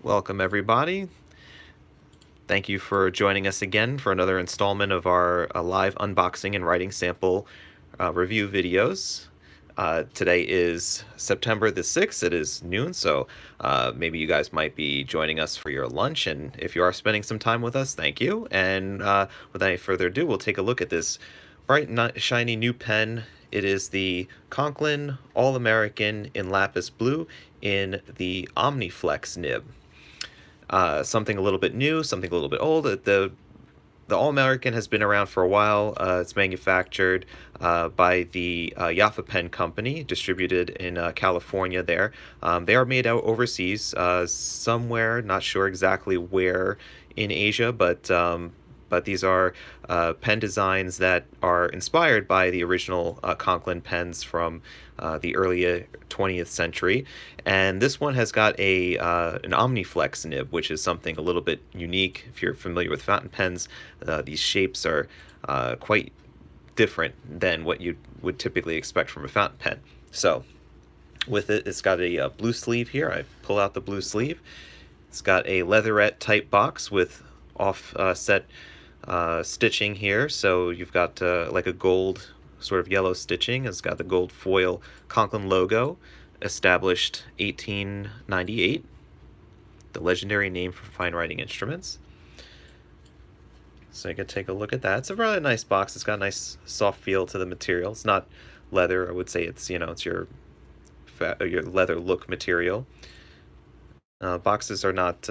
Welcome everybody. Thank you for joining us again for another installment of our live unboxing and writing sample review videos. Today is September the 6th. It is noon, so maybe you guys might be joining us for your lunch, and if you are spending some time with us, thank you. And without any further ado, we'll take a look at this bright, shiny new pen. It is the Conklin All-American in Lapis Blue in the Omniflex Nib. Something a little bit new, something a little bit old. The All-American has been around for a while. It's manufactured by the Jaffa Pen Company, distributed in California there. They are made out overseas, somewhere, not sure exactly where in Asia, but these are pen designs that are inspired by the original Conklin pens from the early 20th century. And this one has got an Omniflex nib, which is something a little bit unique. If you're familiar with fountain pens, these shapes are quite different than what you would typically expect from a fountain pen. So with it, it's got a blue sleeve here. I pull out the blue sleeve. It's got a leatherette type box with offset stitching here, so you've got like a gold sort of yellow stitching. It's got the gold foil Conklin logo, established 1898, the legendary name for fine writing instruments. So you can take a look at that. It's a really nice box. It's got a nice soft feel to the material. It's not leather. I would say it's, you know, it's your leather look material. Boxes are not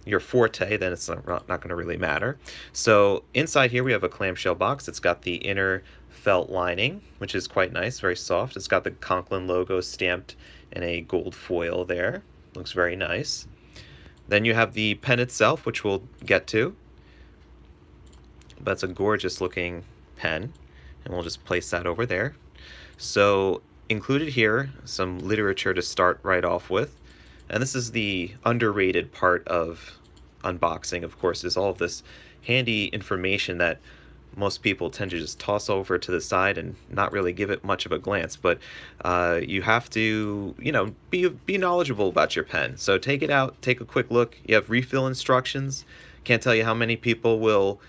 your forte, then it's not going to really matter. So inside here we have a clamshell box. It's got the inner felt lining, which is quite nice, very soft. It's got the Conklin logo stamped in a gold foil there. Looks very nice. Then you have the pen itself, which we'll get to. That's a gorgeous looking pen, and we'll just place that over there. So included here, some literature to start right off with. And this is the underrated part of unboxing, of course, is all of this handy information that most people tend to just toss over to the side and not really give it much of a glance. But you have to, you know, be knowledgeable about your pen. So take it out, take a quick look. You have refill instructions. Can't tell you how many people will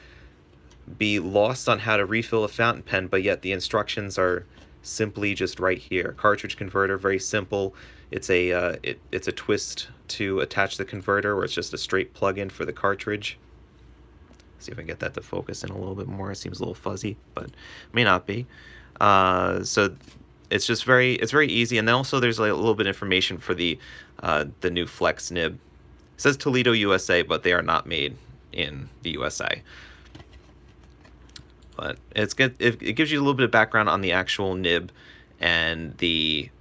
be lost on how to refill a fountain pen, but yet the instructions are simply just right here. Cartridge converter, very simple. It's a it's a twist to attach the converter, or it's just a straight plug-in for the cartridge. See if I can get that to focus in a little bit more. It seems a little fuzzy, but may not be. So it's just very easy. And then also there's like a little bit of information for the new Flex nib. It says Toledo, USA, but they are not made in the USA. But it's good. It gives you a little bit of background on the actual nib and the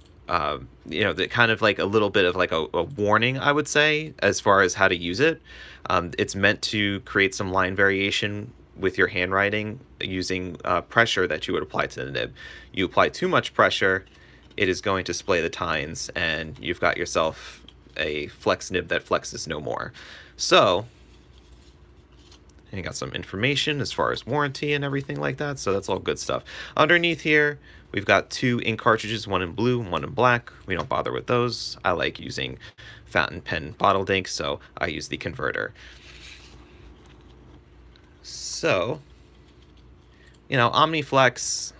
you know, the kind of like a little bit of like a warning, I would say, as far as how to use it. It's meant to create some line variation with your handwriting using pressure that you would apply to the nib. You apply too much pressure, it is going to splay the tines, and you've got yourself a flex nib that flexes no more. So you got some information as far as warranty and everything like that, so that's all good stuff. Underneath here, we've got two ink cartridges, one in blue, one in black. We don't bother with those. I like using fountain pen bottled ink, so I use the converter. So, you know, Omniflex,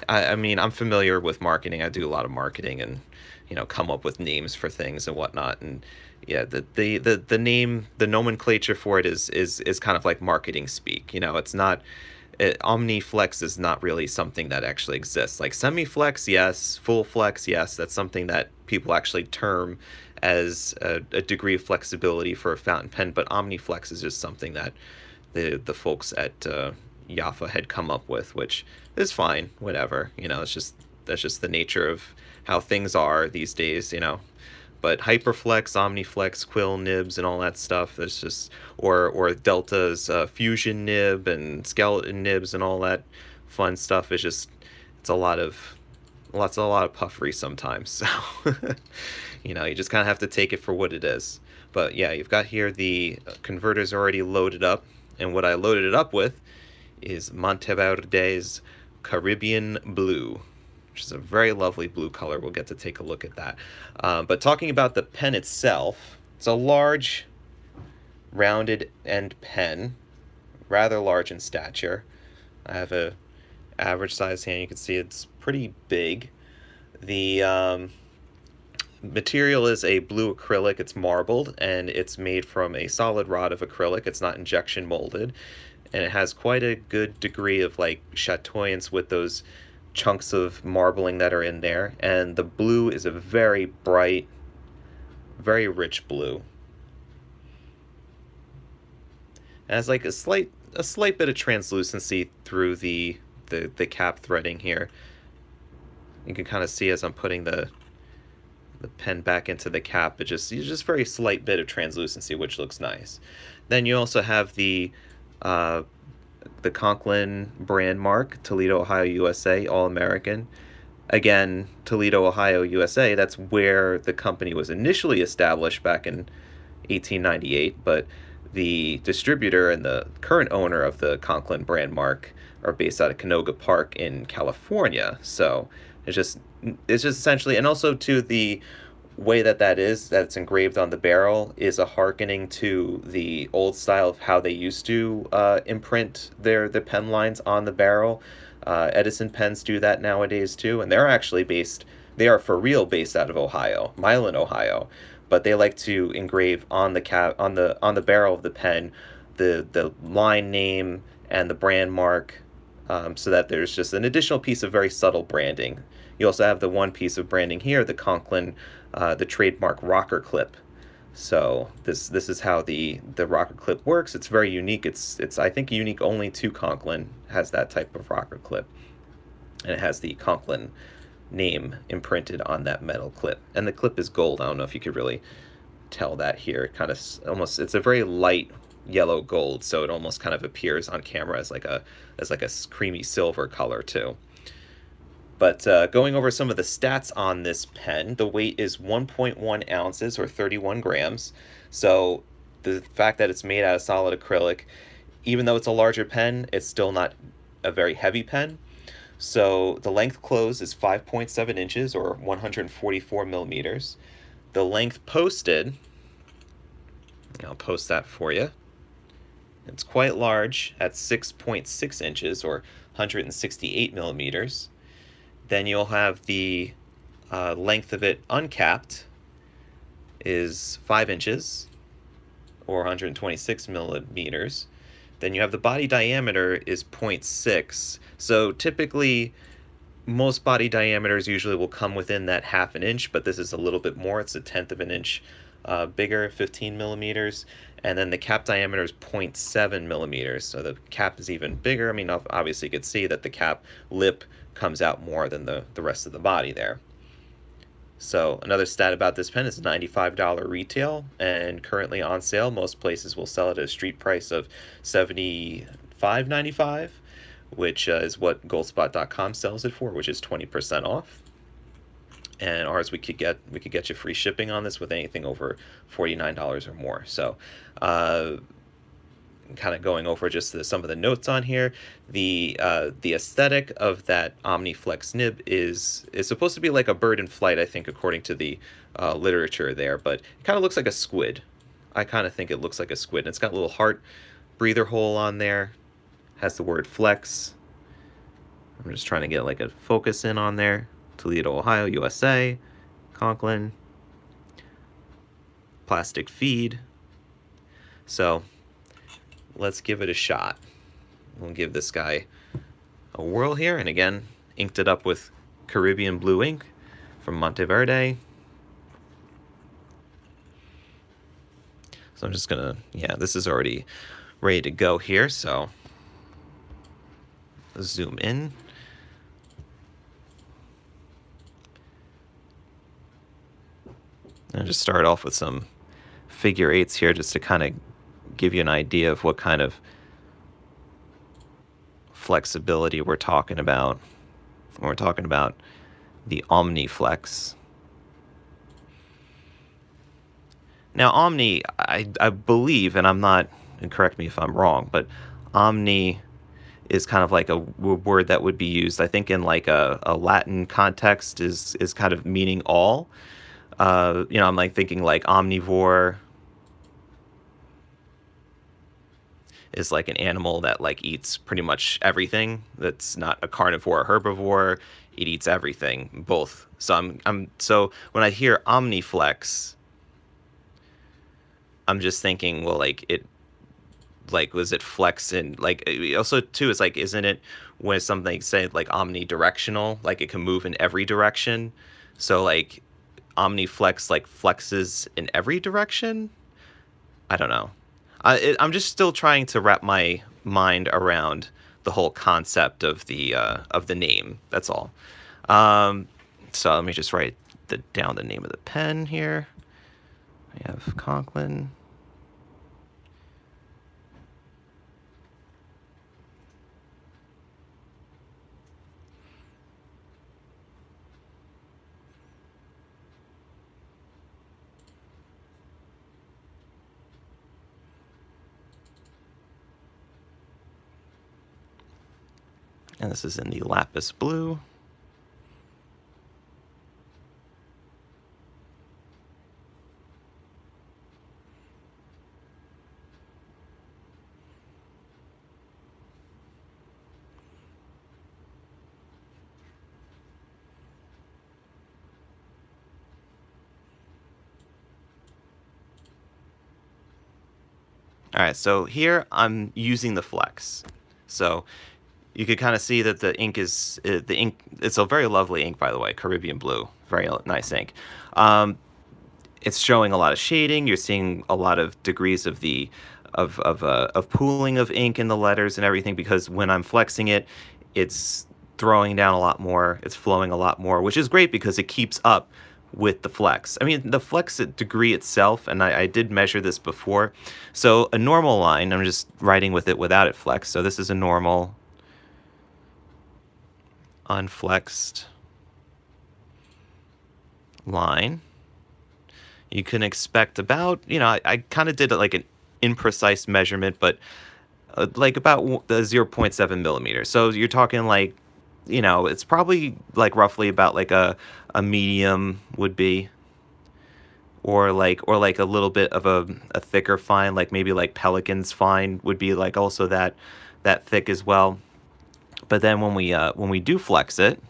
I mean, I'm familiar with marketing. I do a lot of marketing and, you know, come up with names for things and whatnot. And yeah, the name, the nomenclature for it is kind of like marketing speak. You know, it's not, Omniflex is not really something that actually exists. Like semi-flex, yes. Full flex, yes. That's something that people actually term as a degree of flexibility for a fountain pen. But Omniflex is just something that the folks at Jaffa had come up with, which is fine, whatever. You know, that's just the nature of how things are these days, you know. But Hyperflex, Omniflex, Quill nibs, and all that stuff. There's just or Delta's fusion nib and skeleton nibs and all that fun stuff. It's just it's a lot of puffery sometimes. So you know, you just kind of have to take it for what it is. But yeah, you've got here the converters already loaded up, and what I loaded it up with is Monteverde's Caribbean Blue. which is a very lovely blue color. We'll get to take a look at that. But talking about the pen itself, it's a large rounded end pen, rather large in stature. I have a average size hand. You can see it's pretty big. The material is a blue acrylic. It's marbled, and it's made from a solid rod of acrylic. It's not injection molded, and it has quite a good degree of like chatoyance with those chunks of marbling that are in there. And the blue is a very bright, very rich blue. It has like a slight bit of translucency through the cap threading here. You can kind of see as I'm putting the pen back into the cap, it's just very slight bit of translucency, which looks nice. Then you also have the Conklin brand mark, Toledo, Ohio, USA, All-American. Again, Toledo, Ohio, USA, that's where the company was initially established back in 1898, but the distributor and the current owner of the Conklin brand mark are based out of Canoga Park in California. So it's just essentially, and also to the way that's engraved on the barrel is a hearkening to the old style of how they used to imprint their pen lines on the barrel. Edison pens do that nowadays too, and they are for real based out of Ohio, Milan, Ohio, but they like to engrave on the cap, on the barrel of the pen, the line name and the brand mark, so that there's just an additional piece of very subtle branding. You also have the one piece of branding here, the Conklin, the trademark rocker clip. So this is how the rocker clip works. It's very unique. It's I think unique only to Conklin has that type of rocker clip, and it has the Conklin name imprinted on that metal clip. And the clip is gold. I don't know if you could really tell that here. It kind of almost, it's a very light yellow gold, so it almost kind of appears on camera as like a creamy silver color too. But going over some of the stats on this pen, the weight is 1.1 ounces or 31 grams. So the fact that it's made out of solid acrylic, even though it's a larger pen, it's still not a very heavy pen. So the length closed is 5.7 inches or 144 millimeters. The length posted, I'll post that for you. It's quite large at 6.6 inches or 168 millimeters. Then you'll have the length of it uncapped is 5 inches or 126 millimeters. Then you have the body diameter is 0.6. So typically most body diameters usually will come within that half an inch, but this is a little bit more. It's a 1/10 of an inch bigger, 15 millimeters. And then the cap diameter is 0.7 millimeters. So the cap is even bigger. I mean, obviously you could see that the cap lip comes out more than the rest of the body there. So another stat about this pen is $95 retail, and currently on sale. Most places will sell it at a street price of $75.95, which is what goldspot.com sells it for, which is 20% off. And ours, we could get you free shipping on this with anything over $49 or more. So kind of going over just some of the notes on here. The aesthetic of that Omniflex Nib is supposed to be like a bird in flight, I think, according to the literature there, but it kind of looks like a squid. I kind of think it looks like a squid. And it's got a little heart breather hole on there. Has the word flex. I'm just trying to get like a focus in on there. Toledo, Ohio, USA, Conklin, plastic feed. So let's give it a shot. We'll give this guy a whirl here, and again, inked it up with Caribbean blue ink from Monteverde. So I'm just gonna, yeah, this is already ready to go here, so zoom in. And just start off with some figure eights here just to kind of give you an idea of what kind of flexibility we're talking about when we're talking about the Omniflex. Now Omni, I believe, and I'm not, and correct me if I'm wrong, but Omni is kind of like a word that would be used, I think, in like a Latin context is kind of meaning all. I'm like thinking like omnivore is like an animal that like eats pretty much everything. That's not a carnivore or herbivore. It eats everything, both. So so when I hear Omniflex, I'm just thinking, well, like it, like was it flex and like also too, it's like, isn't it when something say like omnidirectional, like it can move in every direction? So like Omniflex like flexes in every direction. I don't know. I'm just still trying to wrap my mind around the whole concept of the name. That's all. Um, so let me just write down the name of the pen here. We have Conklin. And this is in the lapis blue. All right, so here I'm using the flex. So you could kind of see that the ink is the ink. It's a very lovely ink, by the way, Caribbean blue, very nice ink. It's showing a lot of shading. You're seeing a lot of degrees of the of pooling of ink in the letters and everything, because when I'm flexing it, it's throwing down a lot more. It's flowing a lot more, which is great because it keeps up with the flex. I mean, the flex degree itself, and I did measure this before. So a normal line, I'm just writing with it without it flexed. So this is a normal unflexed line. You can expect about, I kind of did like an imprecise measurement, but like about the 0.7 millimeters. So you're talking like, it's probably like roughly about like a medium would be, or like a little bit of a thicker fine, like maybe like Pelican's fine would be like also that thick as well. But then when we do flex it,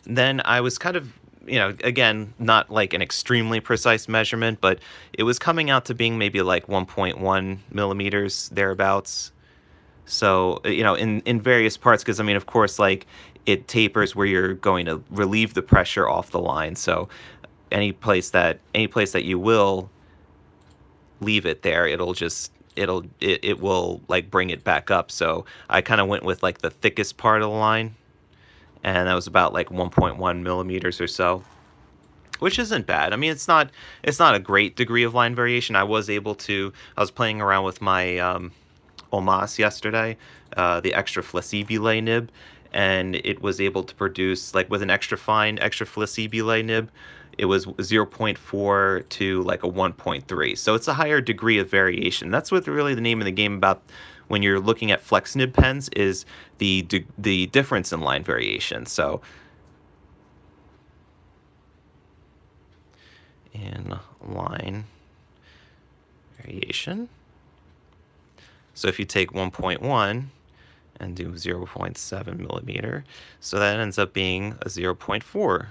then I was kind of, again, not like an extremely precise measurement, but it was coming out to being maybe like 1.1 millimeters thereabouts. So, in various parts, because I mean, of course, like it tapers where you're going to relieve the pressure off the line. So, any place that you will leave it there, it will like bring it back up. So I kind of went with like the thickest part of the line, and that was about like 1.1 millimeters or so, which isn't bad. I mean, it's not a great degree of line variation. I was playing around with my Omas yesterday, the extra flexibile nib, and it was able to produce like with an extra fine, extra flexibile nib. It was zero point 0.4 to like a 1.3. So it's a higher degree of variation. That's what really the name of the game about when you're looking at flex nib pens is the difference in line variation. So in line variation. So if you take 1.1 and do 0.7 millimeter, so that ends up being a 0.4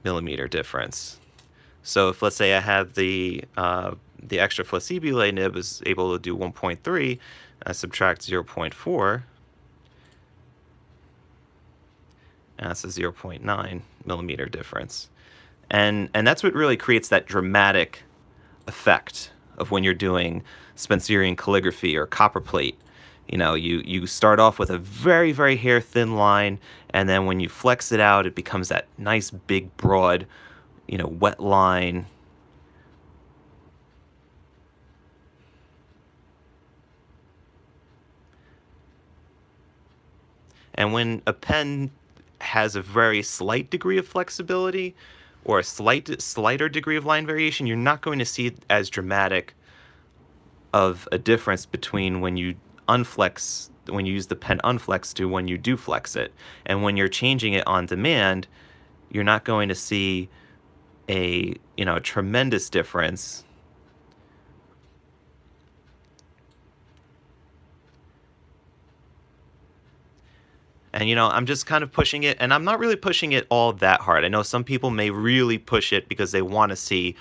millimeter difference. So if let's say I have the extra flexibile nib is able to do 1.3, I subtract 0.4, and that's a 0.9 millimeter difference. And that's what really creates that dramatic effect of when you're doing Spencerian calligraphy or copperplate. You start off with a very, very hair thin line, and then when you flex it out, it becomes that nice, big, broad, wet line. And when a pen has a very slight degree of flexibility or a slighter degree of line variation, you're not going to see as dramatic of a difference between when you use the pen unflex to when you do flex it. And when you're changing it on demand, you're not going to see a tremendous difference. And I'm just kind of pushing it, and I'm not really pushing it all that hard. I know some people may really push it because they want to see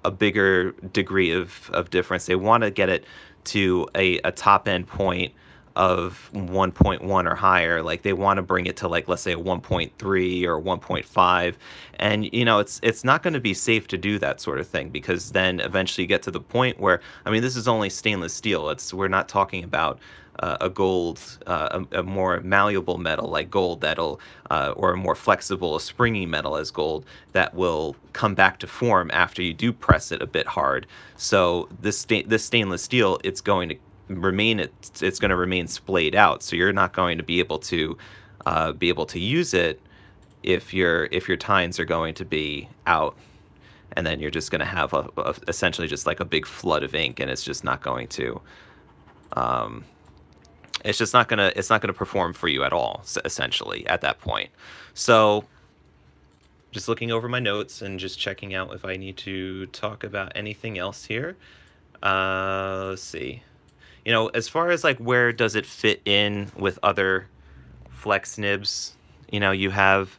a bigger degree of difference. They want to get it to a top end point of 1.1 or higher. Like they want to bring it to, like, let's say a 1.3 or 1.5. And it's not going to be safe to do that sort of thing, because then eventually you get to the point where, I mean, this is only stainless steel. We're not talking about a gold, a more malleable metal like gold that'll, or a more flexible, a springy metal as gold that will come back to form after you do press it a bit hard. So this stainless steel, it's going to remain splayed out. So you're not going to be able to use it if your tines are going to be out, and then you're just going to have essentially just like a big flood of ink, and it's just not going to. It's not gonna perform for you at all, essentially, at that point. So just looking over my notes and just checking out if I need to talk about anything else here. Let's see. As far as like where does it fit in with other flex nibs, you have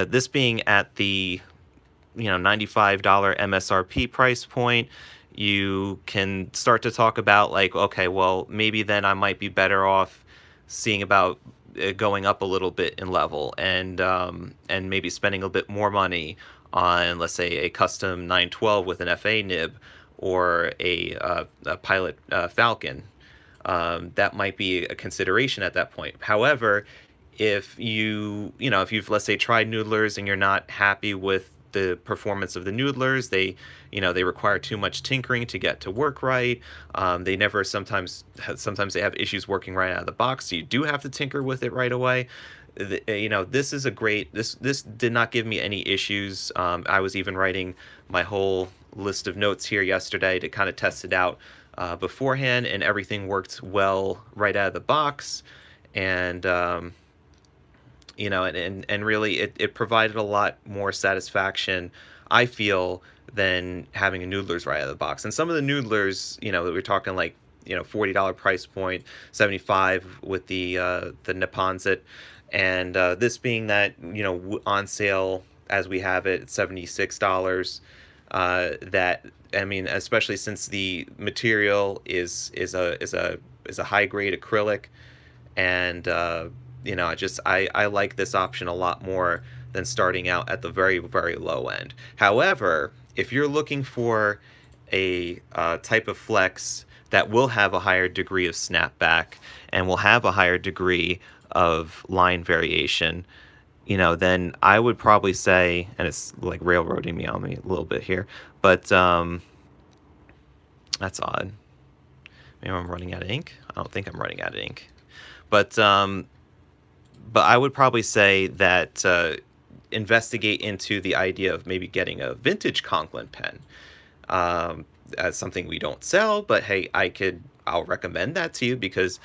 this being at the $95 MSRP price point. You can start to talk about, like, okay, well, maybe then I might be better off seeing about going up a little bit in level, and maybe spending a bit more money on, let's say, a custom 912 with an FA nib, or a Pilot Falcon. That might be a consideration at that point. However, if you've, let's say, tried noodlers and you're not happy with the performance of the noodlers, they require too much tinkering to get to work right. They never sometimes they have issues working right out of the box, so you do have to tinker with it right away. This is a great, this did not give me any issues. I was even writing my whole list of notes here yesterday to kind of test it out beforehand, and everything worked well right out of the box. And and really it provided a lot more satisfaction, I feel, than having a noodlers right out of the box. And some of the noodlers, that we're talking like, $40 price point, $75 with the Nipponset, and this being that, on sale as we have it, $76. That, I mean, especially since the material is a high grade acrylic, and I like this option a lot more than starting out at the very, very low end. However, if you're looking for a type of flex that will have a higher degree of snapback and will have a higher degree of line variation, then I would probably say, and it's like railroading me on me a little bit here, but that's odd. Maybe I'm running out of ink. I don't think I'm running out of ink, but I would probably say that investigate into the idea of maybe getting a vintage Conklin pen. As something we don't sell, but hey, I'll recommend that to you, because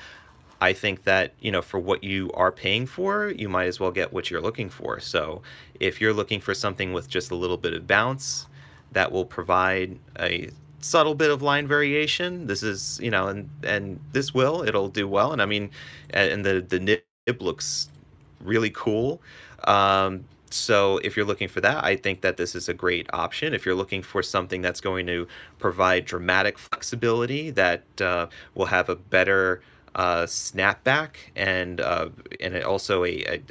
I think that, for what you are paying for, you might as well get what you're looking for. So if you're looking for something with just a little bit of bounce that will provide a subtle bit of line variation, this is, and it'll do well. And I mean, and the nib looks really cool. So if you're looking for that, I think that this is a great option. If you're looking for something that's going to provide dramatic flexibility, that will have a better snapback, and also a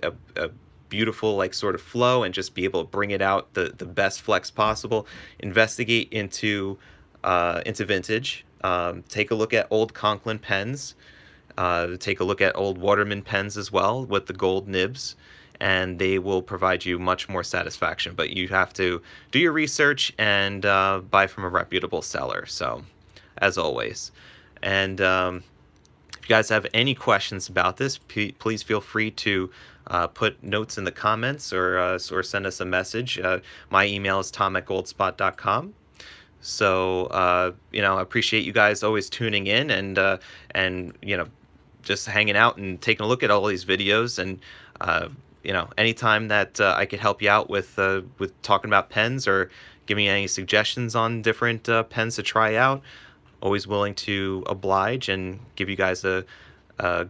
beautiful, like, sort of flow, and just be able to bring it out the best flex possible, investigate into vintage. Take a look at old Conklin pens. Take a look at old Waterman pens as well with the gold nibs, and they will provide you much more satisfaction. But you have to do your research and buy from a reputable seller, so, as always. And if If you guys have any questions about this, please feel free to put notes in the comments or send us a message. My email is tom@goldspot.com. So, you know, I appreciate you guys always tuning in and you know, just hanging out and taking a look at all these videos. And you know, anytime that I could help you out with talking about pens or give me any suggestions on different pens to try out, always willing to oblige and give you guys a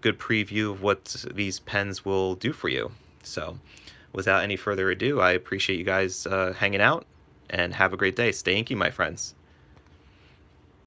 good preview of what these pens will do for you. So without any further ado, I appreciate you guys hanging out, and have a great day. Stay inky, my friends.